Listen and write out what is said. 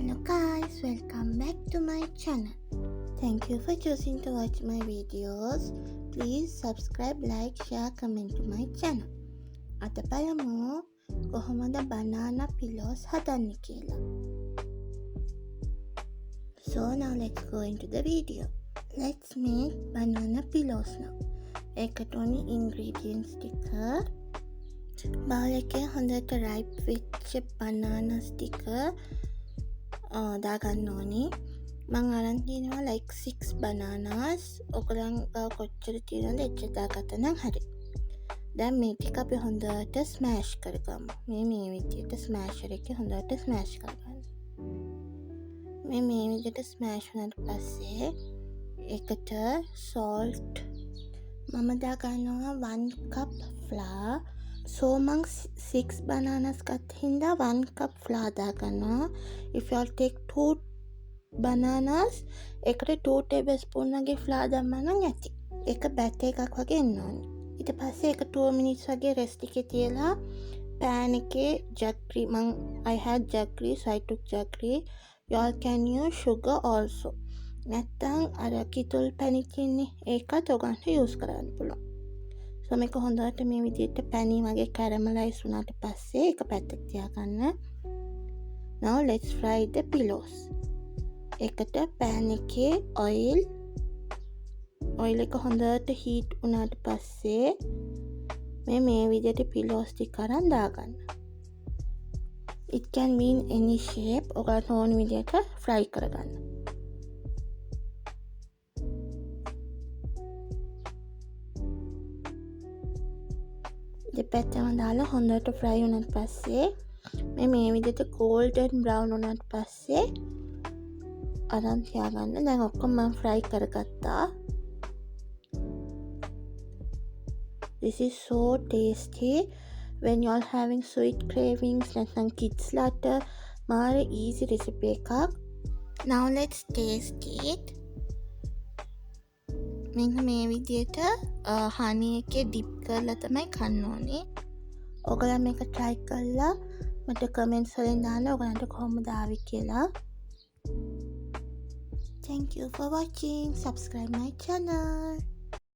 Hello guys, welcome back to my channel. Thank you for choosing to watch my videos. Please subscribe, like, share, comment to my channel. අද බලමු කොහොමද banana pillows හදන්නේ කියලා. So now let's go into the video. Let's make banana pillows now. ඒකට ඕනි ingredients ටික bowl එකේ හොඳට ripe වෙච්ච bananas ටික දාගන්න ඕනි. මං අරන් තියෙනවා like 6 bananas. ඔයගලන් කොච්චර තියෙනවද එච්චර දාගත්තා නම් හරි. දැන් මේ ටික අපි හොඳට ස්මෑෂ් කරගමු. මේ විදිහට ස්මෑෂර් එකේ හොඳට ස්මෑෂ් කරගන්න. මේ විදිහට ස්මෑෂ් වුණාට පස්සේ ඒකට salt මම දාගන්නවා 1 cup flour. So මං 6 bananas ගත්ත හින්දා 1 cup flour දාගන්නවා. If you all take 2 bananas ඒකට 2 tablespoon වගේ flour දැම්මා නම් ඇති. ඒක බැටර් එකක් වගේ එන්න ඕනේ. ඊට පස්සේ ඒක 2 minutes වගේ rest එකේ තියලා pan එකේ jaggery I had jaggery so I took jaggery. You all can use sugar also. නැත්තම් අර කිතුල් පැණි තියෙන්නේ ඒකත් ඔයගන්ට use කරන්න පුළුවන්. So මේක හොඳට මේ විදිහට පැණි වගේ caramelize වුණාට පස්සේ ඒක පැත්තට තියාගන්න. Now let's fry the pillows. ඒකට pan එකේ oil එක හොඳට heat වුණාට පස්සේ මේ විදිහට pillows ටික අරන් දාගන්න. It can be in any shape. ඔයගොල්ලෝ ඕන විදිහට fry කරගන්න. දෙපැත්තම දාලා හොඳට fry වුණාට පස්සේ මේ විදිහට golden brown වුණාට පස්සේ අරන් තියාගන්න. දැන් ඔක්කොම මම fry කරගත්තා. This is so tasty when you are having sweet cravings නැත්නම් kids ලාට මාර easy recipe එකක්. Now let's taste it. මෙන්න මේ විදිහට honey එකේ dip කරලා තමයි කන්න ඕනේ. ඔයගොල්ලෝ මේක try කරලා මට comments වලින් දාන්න ඔයගලන්ට කොහොමද ආවේ කියලා. Thank you for watching. Subscribe my channel.